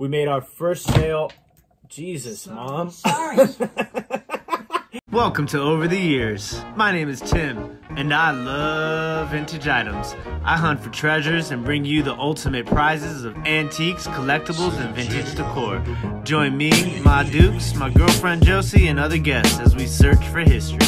We made our first sale. Jesus, Mom. Sorry. Welcome to Over the Years. My name is Tim, and I love vintage items. I hunt for treasures and bring you the ultimate prizes of antiques, collectibles, and vintage decor. Join me, my dukes, my girlfriend Josie, and other guests as we search for history.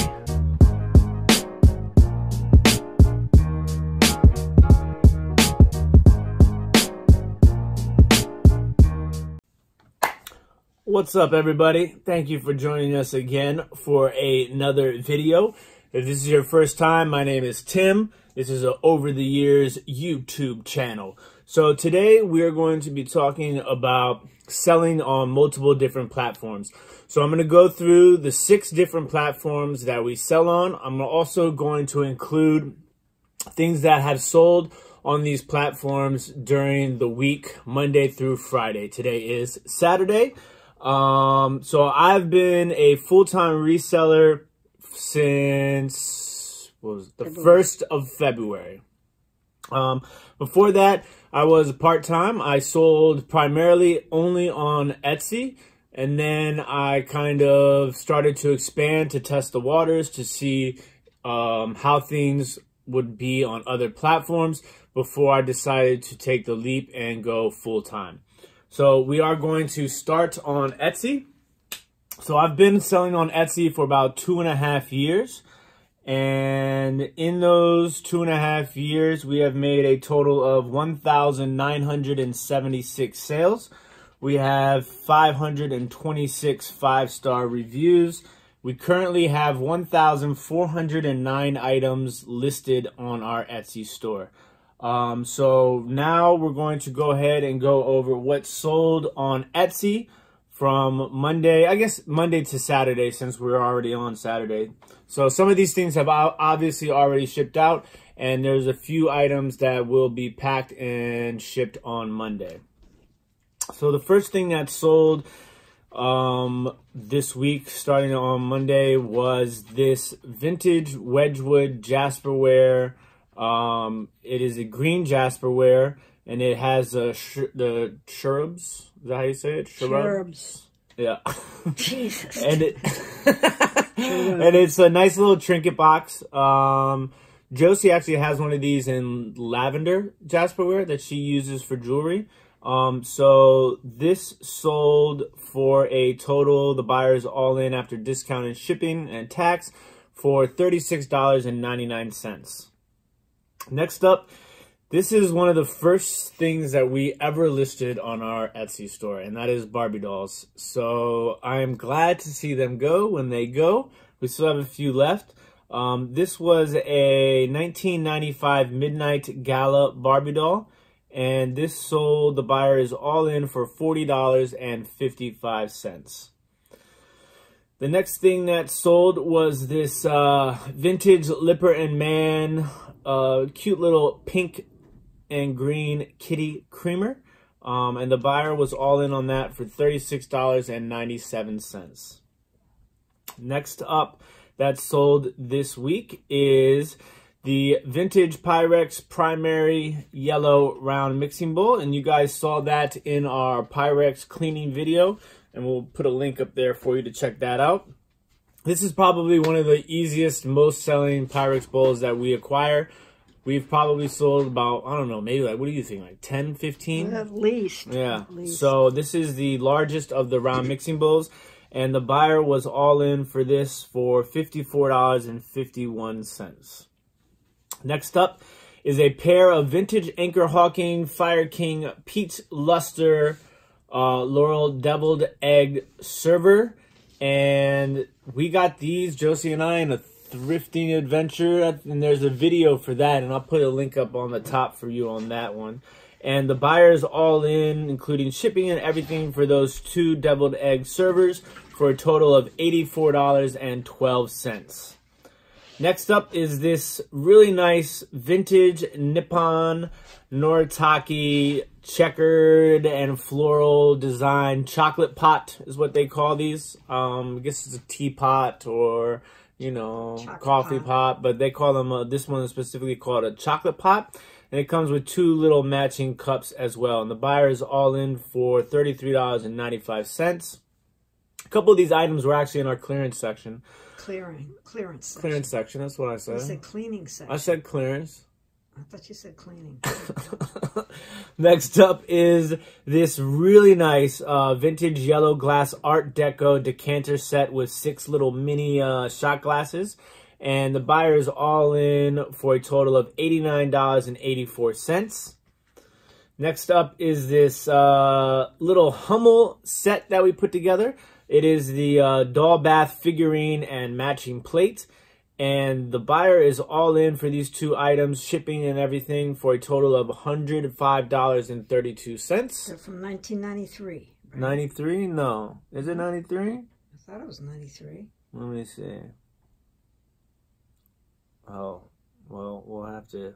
What's up, everybody? Thank you for joining us again for another video. If this is your first time, my name is Tim. This is a Over the Years YouTube channel. So today we are going to be talking about selling on multiple different platforms. So I'm going to go through the 6 different platforms that we sell on. I'm also going to include things that have sold on these platforms during the week, Monday through Friday. Today is Saturday. So I've been a full-time reseller since, what was it, the 1st of February. Before that, I was part-time. I sold primarily only on Etsy, and then I kind of started to expand to test the waters to see how things would be on other platforms before I decided to take the leap and go full-time. So we are going to start on Etsy. So I've been selling on Etsy for about 2.5 years. And in those 2.5 years, we have made a total of 1,976 sales. We have 526 5-star reviews. We currently have 1,409 items listed on our Etsy store. So now we're going to go ahead and go over what sold on Etsy from Monday, I guess Monday to Saturday, since we're already on Saturday. So some of these things have obviously already shipped out, and there's a few items that will be packed and shipped on Monday. So the first thing that sold this week, starting on Monday, was this vintage Wedgwood Jasperware. It is a green Jasperware, and it has the cherubs. Is that how you say it? Cherubs. Yeah. Jesus. And it's a nice little trinket box. Josie actually has one of these in lavender Jasperware that she uses for jewelry. So this sold for a total, the buyer's all in after discount and shipping and tax, for $36.99. Next up, this is one of the first things that we ever listed on our Etsy store, and that is Barbie dolls. So I am glad to see them go when they go. We still have a few left. This was a 1995 Midnight Gala Barbie doll, and this sold, the buyer is all in for $40.55. The next thing that sold was this vintage Lipper and Man cute little pink and green kitty creamer. And the buyer was all in on that for $36.97. Next up that sold this week is the vintage Pyrex primary yellow round mixing bowl. And you guys saw that in our Pyrex cleaning video, and we'll put a link up there for you to check that out. This is probably one of the easiest, most selling Pyrex bowls that we acquire. We've probably sold about, I don't know, maybe like, what do you think, like 10, 15? At least. Yeah. At least. So this is the largest of the round mixing bowls, and the buyer was all in for this for $54.51. Next up is a pair of vintage Anchor Hawking Fire King Peach Luster Laurel Deviled Egg Server. And we got these, Josie and I, in a thrifting adventure, and there's a video for that, and I'll put a link up on the top for you on that one. And the buyer's all in, including shipping and everything, for those 2 deviled egg servers for a total of $84.12. Next up is this really nice vintage Nippon Noritake checkered and floral design chocolate pot is what they call these. I guess it's a teapot or, you know, chocolate coffee pot, but they call them, this one is specifically called a chocolate pot. and it comes with 2 little matching cups as well. And the buyer is all in for $33.95. A couple of these items were actually in our clearance section. Clearance section. Clearance section, that's what I said. You said cleaning section. I said clearance. I thought you said cleaning. Next up is this really nice vintage yellow glass Art Deco decanter set with 6 little mini shot glasses. And the buyer is all in for a total of $89.84. Next up is this little Hummel set that we put together. It is the doll bath figurine and matching plate. And the buyer is all in for these 2 items, shipping and everything, for a total of $105.32. They're from 1993. Right? 93? No. Is it 93? I thought it was 93. Let me see. Oh, well, we'll have to...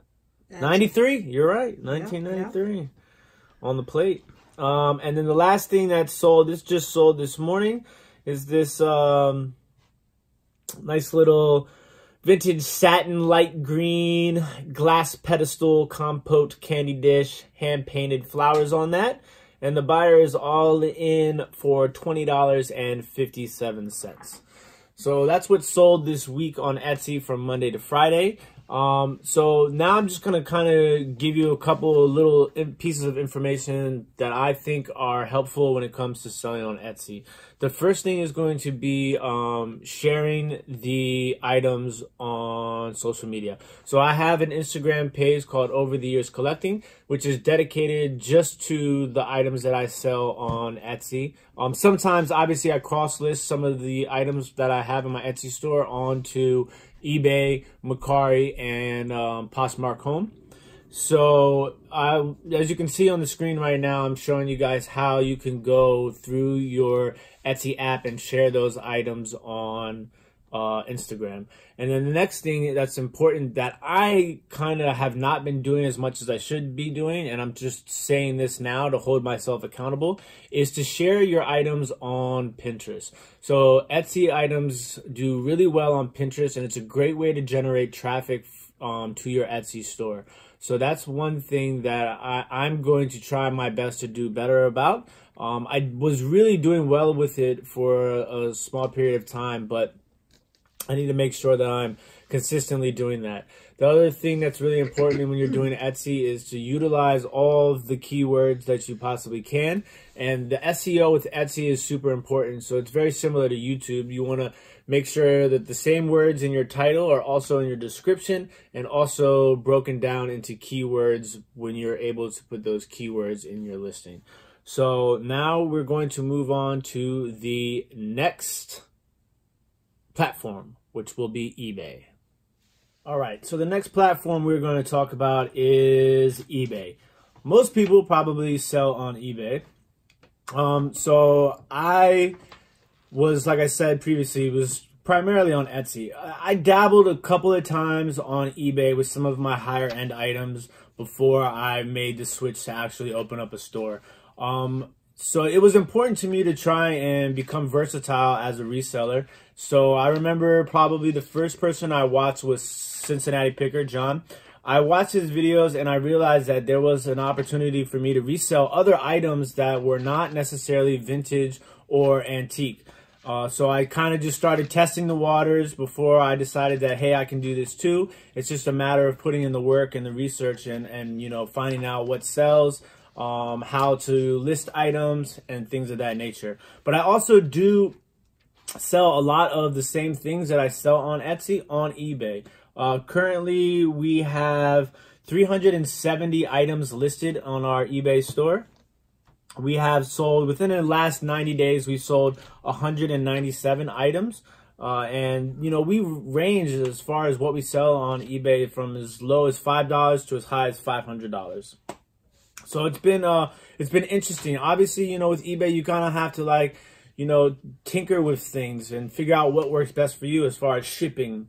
93? You're right. 1993. Yep. On the plate. And then the last thing that sold, this just sold this morning, is this nice little vintage satin light green glass pedestal compote candy dish, hand painted flowers on that. And the buyer is all in for $20.57. So that's what sold this week on Etsy from Monday to Friday. So now I'm just going to kind of give you a couple of little pieces of information that I think are helpful when it comes to selling on Etsy. The first thing is going to be sharing the items on social media. So I have an Instagram page called Over the Years Collecting, which is dedicated just to the items that I sell on Etsy. Sometimes, obviously, I cross-list some of the items that I have in my Etsy store onto eBay, Mercari, and Poshmark Home. So as you can see on the screen right now, I'm showing you guys how you can go through your Etsy app and share those items on Instagram. And then the next thing that's important that I kind of have not been doing as much as I should be doing, and I'm just saying this now to hold myself accountable, is to share your items on Pinterest. So Etsy items do really well on Pinterest, and it's a great way to generate traffic to your Etsy store. So that's one thing that I'm going to try my best to do better about. I was really doing well with it for a small period of time, but I need to make sure that I'm consistently doing that. The other thing that's really important when you're doing Etsy is to utilize all of the keywords that you possibly can. And the SEO with Etsy is super important. So it's very similar to YouTube. You want to make sure that the same words in your title are also in your description and also broken down into keywords when you're able to put those keywords in your listing. So now we're going to move on to the next platform, which will be eBay. All right, so the next platform we're going to talk about is eBay. Most people probably sell on eBay. So I was, like I said previously, was primarily on Etsy. I dabbled a couple of times on eBay with some of my higher end items before I made the switch to actually open up a store. So it was important to me to try and become versatile as a reseller. So I remember probably the first person I watched was Cincinnati Picker, John. I watched his videos and I realized that there was an opportunity for me to resell other items that were not necessarily vintage or antique. So I kind of just started testing the waters before I decided that, hey, I can do this too. It's just a matter of putting in the work and the research and you know, finding out what sells, how to list items and things of that nature. But I also do sell a lot of the same things that I sell on Etsy on eBay. Currently, we have 370 items listed on our eBay store. We have sold, within the last 90 days, we sold 197 items. And, you know, we range as far as what we sell on eBay from as low as $5 to as high as $500. So it's been interesting. Obviously, you know, with eBay, you kind of have to, like, you know, tinker with things and figure out what works best for you as far as shipping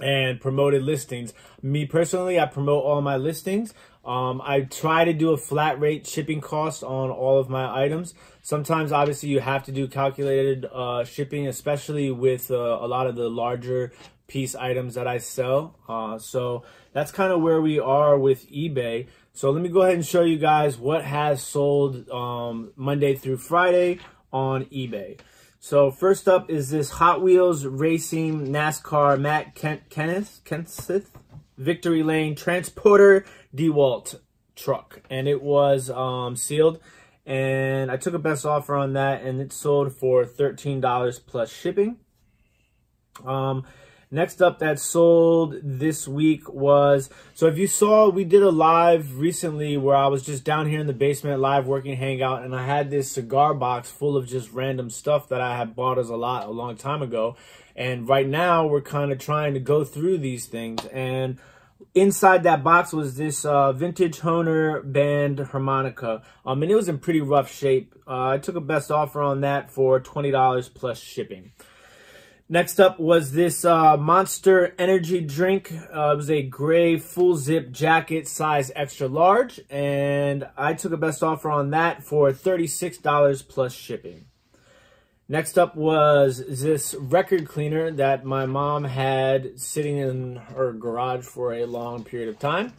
and promoted listings. Me personally, I promote all my listings. I try to do a flat rate shipping cost on all of my items. Sometimes, obviously, you have to do calculated shipping, especially with a lot of the larger piece items that I sell. So that's kind of where we are with eBay. So let me go ahead and show you guys what has sold Monday through Friday on eBay. So first up is this Hot Wheels Racing NASCAR Matt Kenseth Victory Lane Transporter DeWalt truck, and it was sealed, and I took a best offer on that, and it sold for $13 plus shipping. Next up that sold this week was, so if you saw, we did a live recently where I was just down here in the basement live working hangout, and I had this cigar box full of just random stuff that I had bought as a lot a long time ago. And right now we're kind of trying to go through these things, and inside that box was this vintage Hohner band harmonica, and it was in pretty rough shape. I took a best offer on that for $20 plus shipping. Next up was this Monster Energy drink. It was a gray full zip jacket, size extra large, and I took a best offer on that for $36 plus shipping. Next up was this record cleaner that my mom had sitting in her garage for a long period of time.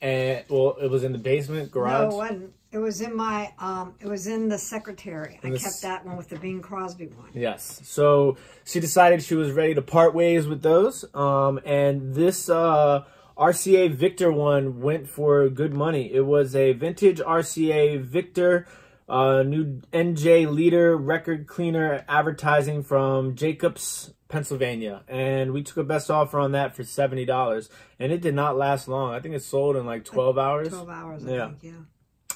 And, well, it was in the basement garage. No, it wasn't. It was in my, it was in the secretary. I kept that one with the Bing Crosby one. Yes. So she decided she was ready to part ways with those. And this RCA Victor one went for good money. It was a vintage RCA Victor new NJ Leader record cleaner advertising from Jacobs, Pennsylvania. And we took a best offer on that for $70. And it did not last long. I think it sold in like 12 hours. 12 hours, I think, yeah.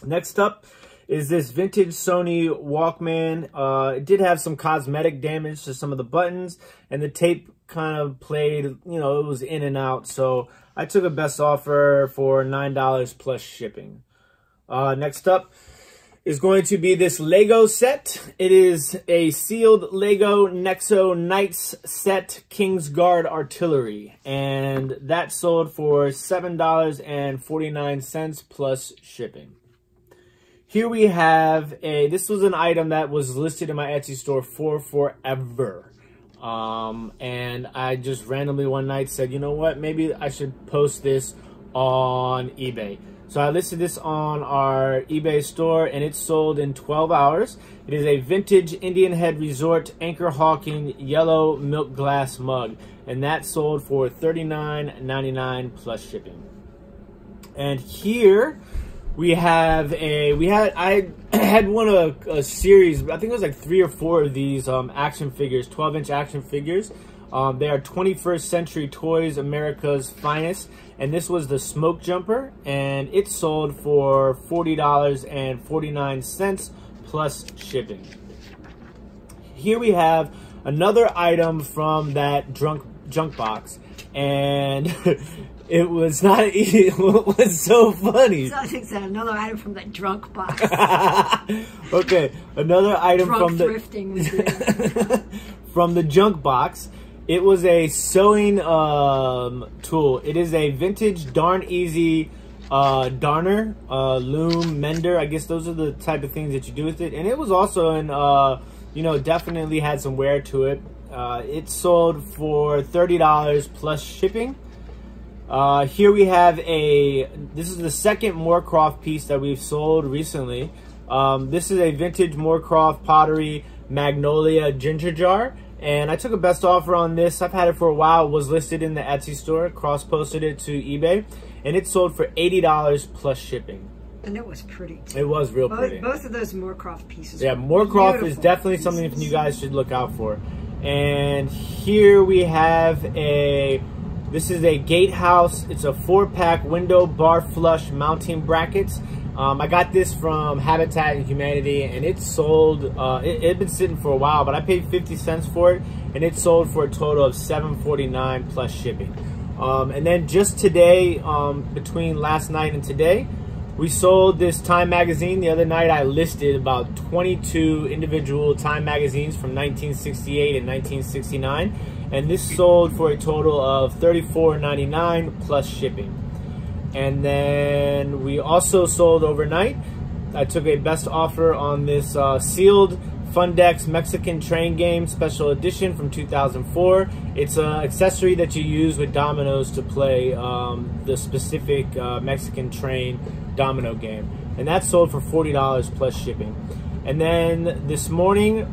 Next up is this vintage Sony Walkman. It did have some cosmetic damage to some of the buttons, and the tape kind of played, you know, it was in and out. So I took a best offer for $9 plus shipping. Next up is going to be this Lego set. It is a sealed Lego Nexo Knights set Kingsguard Artillery, and that sold for $7.49 plus shipping. Here we have this was an item that was listed in my Etsy store for forever. And I just randomly one night said, you know what, maybe I should post this on eBay. So I listed this on our eBay store, and it sold in 12 hours. It is a vintage Indian Head Resort Anchor Hawking yellow milk glass mug, and that sold for $39.99 plus shipping. And here we have I had won a series, I think it was like 3 or 4 of these action figures, 12-inch action figures. They are 21st Century Toys, America's Finest, and this was the Smoke Jumper, and it sold for $40.49 plus shipping. Here we have another item from that junk box, and it was not easy. What was so funny? So I think that another item from that drunk box. Okay, another item from the thrifting from the junk box. It was a sewing tool. It is a vintage Darn Easy darner, loom, mender. I guess those are the type of things that you do with it. And it was also in, you know, definitely had some wear to it. It sold for $30 plus shipping. Here we have this is the second Moorcroft piece that we've sold recently. This is a vintage Moorcroft pottery Magnolia ginger jar, and I took a best offer on this. I've had it for a while. It was listed in the Etsy store, cross-posted it to eBay, and it sold for $80 plus shipping. And it was pretty too. It was real pretty. Both of those Moorcroft pieces. Yeah, Moorcroft is definitely something you guys should look out for. And here we have this is a Gatehouse. It's a 4-pack window bar flush mounting brackets. I got this from Habitat and Humanity, and it sold, it had been sitting for a while, but I paid 50 cents for it, and it sold for a total of $7.49 plus shipping. And then just today, between last night and today, we sold this Time magazine. The other night I listed about 22 individual Time magazines from 1968 and 1969, and this sold for a total of $34.99 plus shipping. And then we also sold overnight. I took a best offer on this sealed Fundex Mexican Train Game Special Edition from 2004. It's an accessory that you use with dominoes to play the specific Mexican train domino game. And that's sold for $40 plus shipping. And then this morning,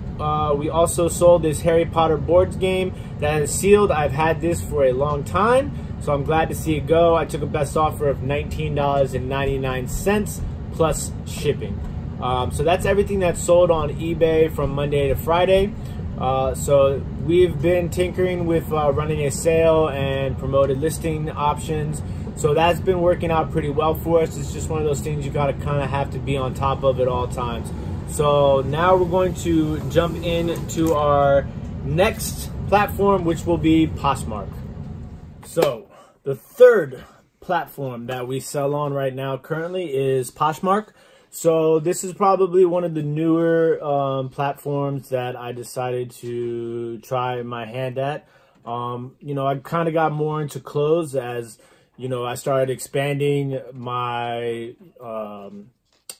we also sold this Harry Potter boards game that is sealed. I've had this for a long time, so I'm glad to see it go. I took a best offer of $19.99 plus shipping. So that's everything that's sold on eBay from Monday to Friday. So we've been tinkering with running a sale and promoted listing options. So that's been working out pretty well for us. It's just one of those things you gotta kind of have to be on top of at all times. So now we're going to jump into our next platform, which will be Poshmark. So the third platform that we sell on right now currently is Poshmark. So this is probably one of the newer platforms that I decided to try my hand at. You know, I kind of got more into clothes as, you know, I started expanding my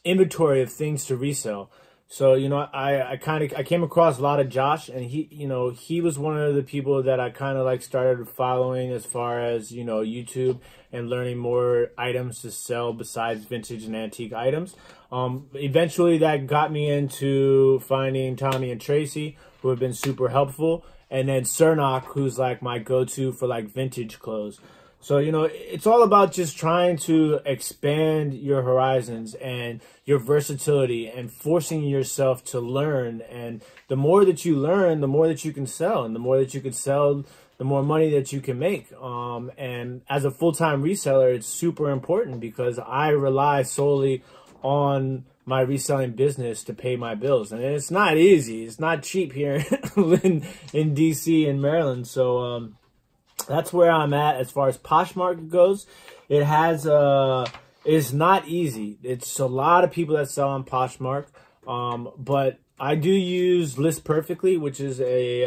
inventory of things to resell. So, you know, I came across a lot of Josh, and he was one of the people that I kind of like started following as far as, you know, YouTube and learning more items to sell besides vintage and antique items. Eventually that got me into finding Tommy and Tracy, who have been super helpful. And then Cernock, who's like my go-to for like vintage clothes. So, you know, it's all about just trying to expand your horizons and your versatility and forcing yourself to learn. And the more that you learn, the more that you can sell. And the more that you can sell, the more money that you can make. And as a full-time reseller, it's super important because I rely solely on my reselling business to pay my bills. And it's not easy. It's not cheap here in DC and Maryland. So, that's where I'm at as far as Poshmark goes. It has it's not easy. It's a lot of people that sell on Poshmark, but I do use List Perfectly, which is a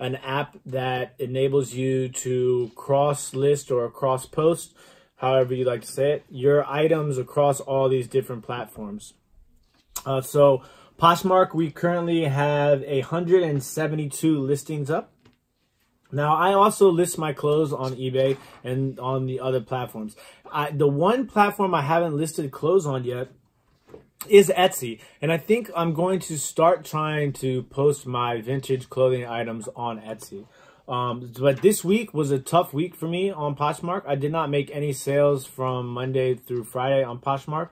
an app that enables you to cross list or cross post, however you like to say it, your items across all these different platforms. So Poshmark, we currently have 172 listings up. Now, I also list my clothes on eBay and on the other platforms. The one platform I haven't listed clothes on yet is Etsy. And I think I'm going to start trying to post my vintage clothing items on Etsy. But this week was a tough week for me on Poshmark. I did not make any sales from Monday through Friday on Poshmark.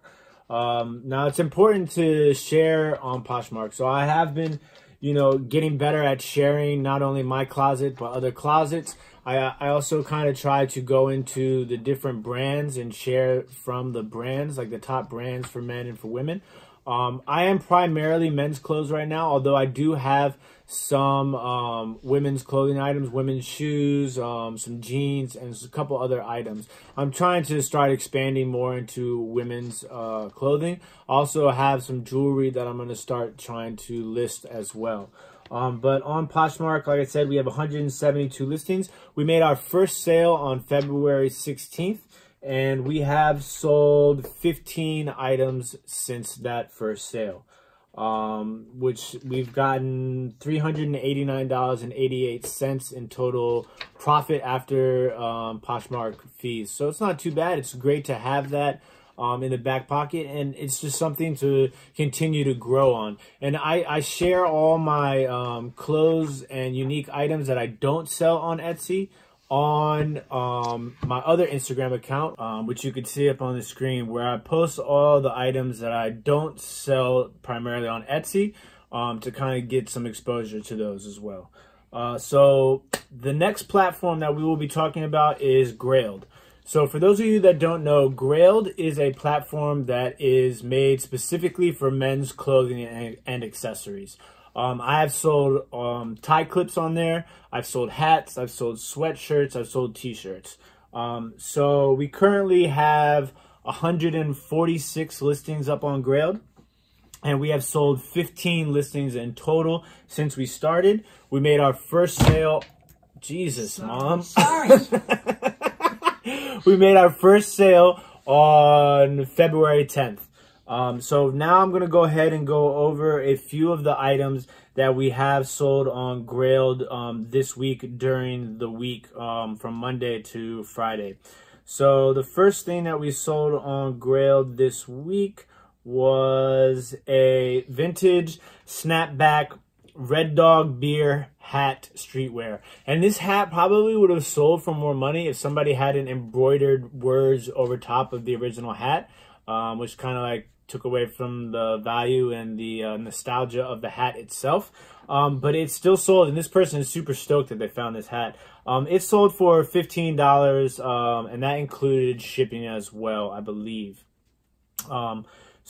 Now, it's important to share on Poshmark. So I have been, you know, getting better at sharing not only my closet, but other closets. I also kind of try to go into the different brands and share from the brands, like the top brands for men and for women. I am primarily men's clothes right now, although I do have some women's clothing items, women's shoes, some jeans, and a couple other items. I'm trying to start expanding more into women's clothing. Also have some jewelry that I'm going to start trying to list as well. But on Poshmark, like I said, we have 172 listings. We made our first sale on February 16th. And we have sold 15 items since that first sale, which we've gotten $389.88 in total profit after Poshmark fees. So it's not too bad. It's great to have that in the back pocket, and it's just something to continue to grow on. And I share all my clothes and unique items that I don't sell on Etsy on my other Instagram account, which you can see up on the screen, where I post all the items that I don't sell primarily on Etsy, to kind of get some exposure to those as well. So the next platform that we will be talking about is Grailed. So for those of you that don't know, Grailed is a platform that is made specifically for men's clothing and accessories. I have sold tie clips on there. I've sold hats. I've sold sweatshirts. I've sold t-shirts. So we currently have 146 listings up on Grailed. And we have sold 15 listings in total since we started. We made our first sale. Jesus, Mom. Sorry. We made our first sale on February 10th. So now I'm going to go ahead and go over a few of the items that we have sold on Grailed this week during the week from Monday to Friday. So the first thing that we sold on Grailed this week was a vintage snapback Red Dog beer hat streetwear. And this hat probably would have sold for more money if somebody hadn't embroidered words over top of the original hat, which kind of like took away from the value and the nostalgia of the hat itself. But it's still sold, and this person is super stoked that they found this hat. It sold for $15, and that included shipping as well, I believe.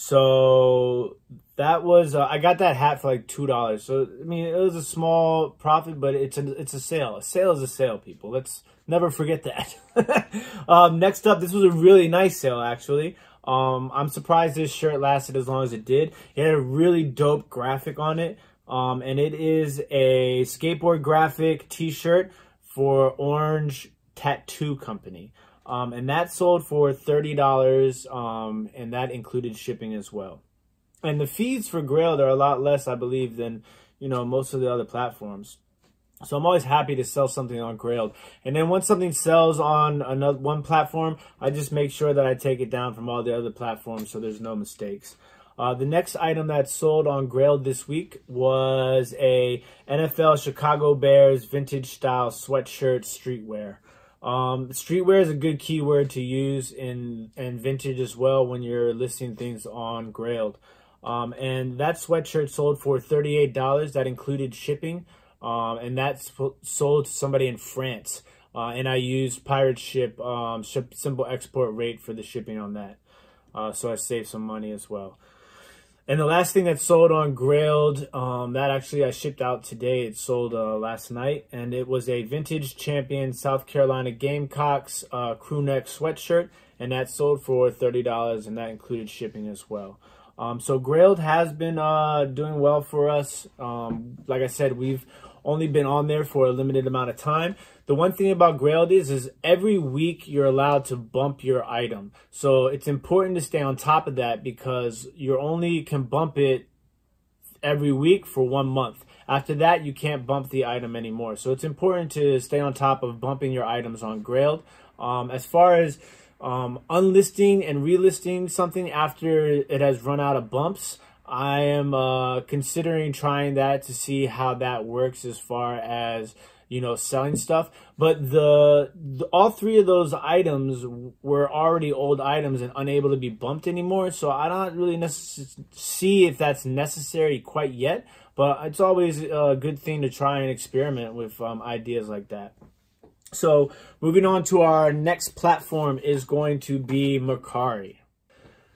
So that was, I got that hat for like $2. So, I mean, it was a small profit, but it's a sale. A sale is a sale, people. Let's never forget that. Next up, this was a really nice sale, actually. I'm surprised this shirt lasted as long as it did. It had a really dope graphic on it. And it is a skateboard graphic t-shirt for Orange Tattoo Company. And that sold for $30, and that included shipping as well. And the fees for Grailed are a lot less, I believe, than, you know, most of the other platforms. So I'm always happy to sell something on Grailed. And then once something sells on one platform, I just make sure that I take it down from all the other platforms so there's no mistakes. The next item that sold on Grailed this week was a NFL Chicago Bears vintage style sweatshirt streetwear. Streetwear is a good keyword to use in vintage as well when you're listing things on Grailed. And that sweatshirt sold for $38. That included shipping. And that's sold to somebody in France. And I used Pirate Ship, simple export rate for the shipping on that. So I saved some money as well. And the last thing that sold on Grailed, that actually I shipped out today. It sold last night, and it was a vintage champion South Carolina Gamecocks crew neck sweatshirt, and that sold for $30, and that included shipping as well. So Grailed has been doing well for us. Like I said, we've only been on there for a limited amount of time. The one thing about Grailed is every week you're allowed to bump your item. So it's important to stay on top of that because you only can bump it every week for 1 month. After that, you can't bump the item anymore. So it's important to stay on top of bumping your items on Grailed. As far as unlisting and relisting something after it has run out of bumps, I am considering trying that to see how that works as far as, you know, selling stuff. But all three of those items were already old items and unable to be bumped anymore. So I don't really see if that's necessary quite yet. But it's always a good thing to try and experiment with ideas like that. So moving on to our next platform is going to be Mercari.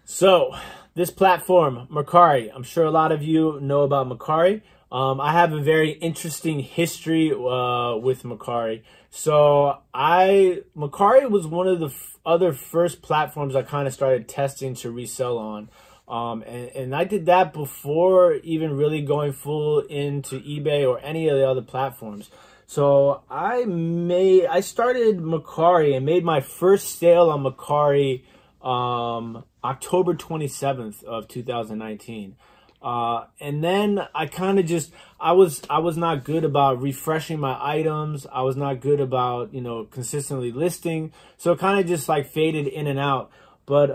So this platform, Mercari, I'm sure a lot of you know about Mercari. I have a very interesting history with Mercari. So Mercari was one of the other first platforms I kind of started testing to resell on. And I did that before even really going full into eBay or any of the other platforms. So I started Mercari and made my first sale on Mercari October 27th of 2019. And then I kind of just, I was not good about refreshing my items. I was not good about, you know, consistently listing. So it kind of just like faded in and out. But,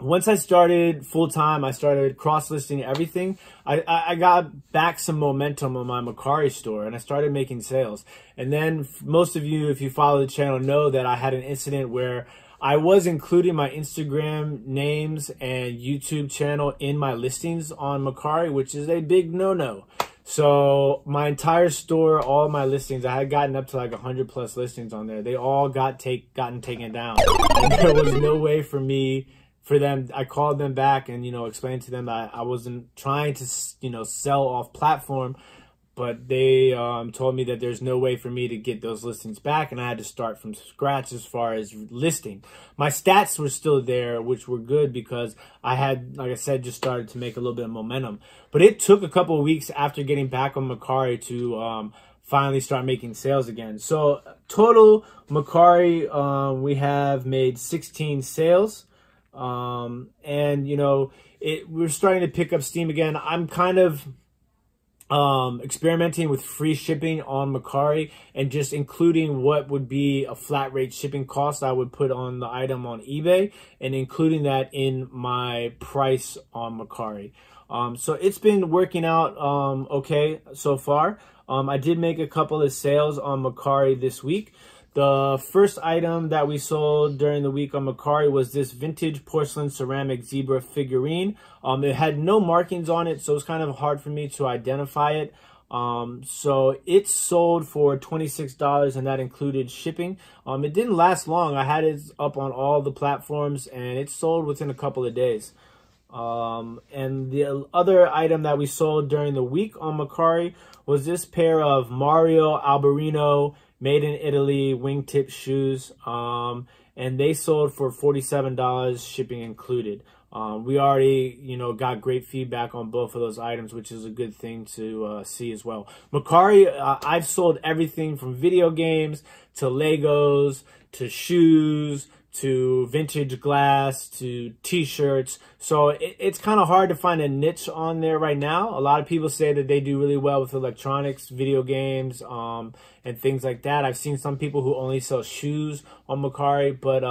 once I started full time, I started cross listing everything. I got back some momentum on my Mercari store and I started making sales. And then most of you, if you follow the channel, know that I had an incident where I was including my Instagram names and YouTube channel in my listings on Mercari, which is a big no-no. So my entire store, all my listings, I had gotten up to like 100+ listings on there. They all gotten taken down. And there was no way for them. I called them back and, you know, explained to them that I wasn't trying to, you know, sell off platform. But they told me that there's no way for me to get those listings back, and I had to start from scratch as far as listing. My stats were still there, which were good because I had, like I said, just started to make a little bit of momentum. But it took a couple of weeks after getting back on Mercari to finally start making sales again. So total Mercari, we have made 16 sales. And you know, we're starting to pick up steam again. I'm kind of experimenting with free shipping on Mercari and just including what would be a flat rate shipping cost I would put on the item on eBay and including that in my price on Mercari. So it's been working out okay so far. I did make a couple of sales on Mercari this week. The first item that we sold during the week on Mercari was this vintage porcelain ceramic zebra figurine. It had no markings on it, so it's kind of hard for me to identify it. So it sold for $26 and that included shipping. It didn't last long. I had it up on all the platforms and it sold within a couple of days. And the other item that we sold during the week on Mercari was this pair of Mario Alberino made in Italy wingtip shoes, and they sold for $47, shipping included. We already, you know, got great feedback on both of those items, which is a good thing to see as well. Mercari, I've sold everything from video games to Legos to shoes to vintage glass to t-shirts. So it's kind of hard to find a niche on there right now. A lot of people say that they do really well with electronics, video games, and things like that. I've seen some people who only sell shoes on Mercari, but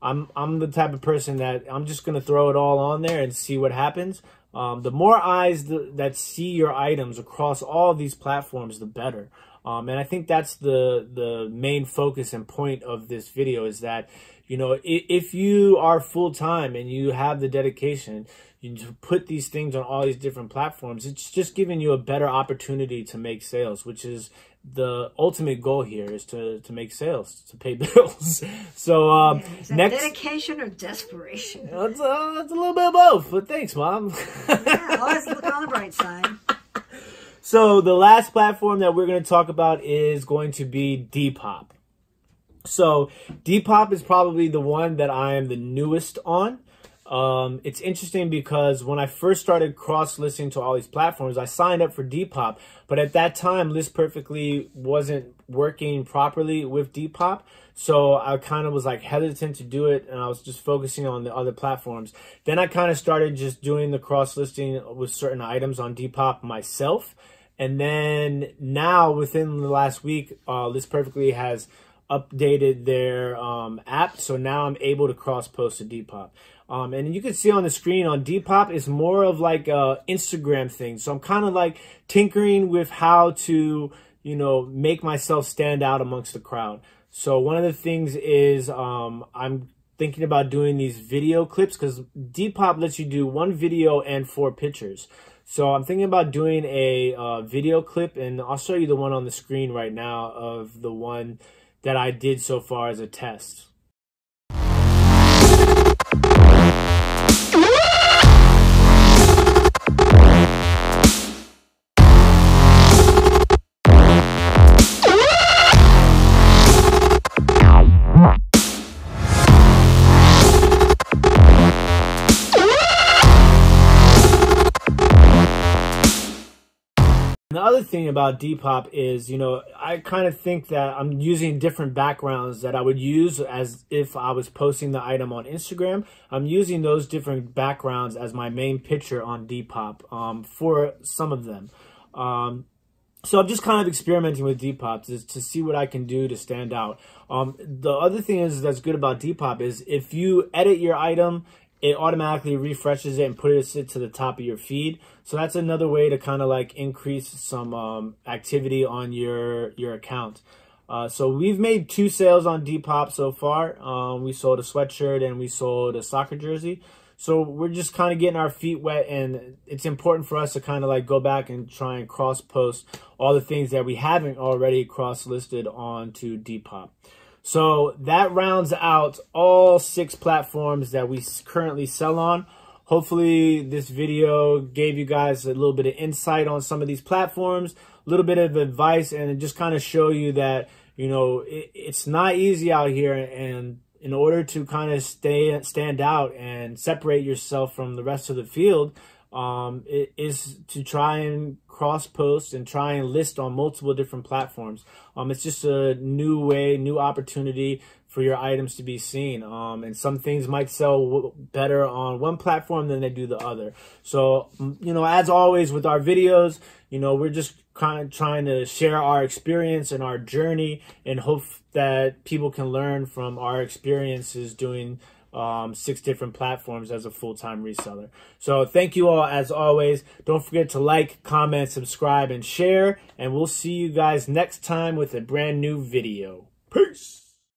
I'm the type of person that I'm just going to throw it all on there and see what happens. The more eyes that see your items across all of these platforms, the better. And I think that's the main focus and point of this video is that, you know, if you are full-time and you have the dedication to put these things on all these different platforms, it's just giving you a better opportunity to make sales, which is the ultimate goal here, is to make sales, to pay bills. So is that next, dedication or desperation? It's a little bit of both, but thanks, Mom. Yeah, always look on the bright side. So the last platform that we're going to talk about is going to be Depop. So Depop is probably the one that I am the newest on. It's interesting because when I first started cross-listing to all these platforms, I signed up for Depop. But at that time, List Perfectly wasn't working properly with Depop. So I kind of was like hesitant to do it, and I was just focusing on the other platforms. Then I kind of started just doing the cross-listing with certain items on Depop myself. And then now, within the last week, List Perfectly has updated their app. So now I'm able to cross-post to Depop. And you can see on the screen on Depop, it's more of like a Instagram thing. So I'm kind of like tinkering with how to, you know, make myself stand out amongst the crowd. So one of the things is I'm thinking about doing these video clips because Depop lets you do 1 video and 4 pictures. So I'm thinking about doing a video clip, and I'll show you the one on the screen right now of the one that I did so far as a test. The other thing about Depop is, you know, I kind of think that I'm using different backgrounds that I would use as if I was posting the item on Instagram. I'm using those different backgrounds as my main picture on Depop for some of them. So I'm just kind of experimenting with Depop to see what I can do to stand out. The other thing that's good about Depop is if you edit your item, it automatically refreshes it and puts it to the top of your feed. So that's another way to kind of like increase some activity on your account. So we've made 2 sales on Depop so far. We sold a sweatshirt and we sold a soccer jersey. So we're just kind of getting our feet wet, and it's important for us to kind of like go back and try and cross post all the things that we haven't already cross listed onto Depop. So that rounds out all 6 platforms that we currently sell on. Hopefully this video gave you guys a little bit of insight on some of these platforms, a little bit of advice, and just kind of show you that, you know, it's not easy out here. And in order to kind of stand out and separate yourself from the rest of the field, it is to try and cross-post and try and list on multiple different platforms. It's just a new way, new opportunity for your items to be seen. And some things might sell better on one platform than they do the other. So, you know, as always with our videos, you know, we're just kind of trying to share our experience and our journey and hope that people can learn from our experiences doing 6 different platforms as a full-time reseller. So thank you all as always. Don't forget to like, comment, subscribe, and share. And we'll see you guys next time with a brand new video. Peace.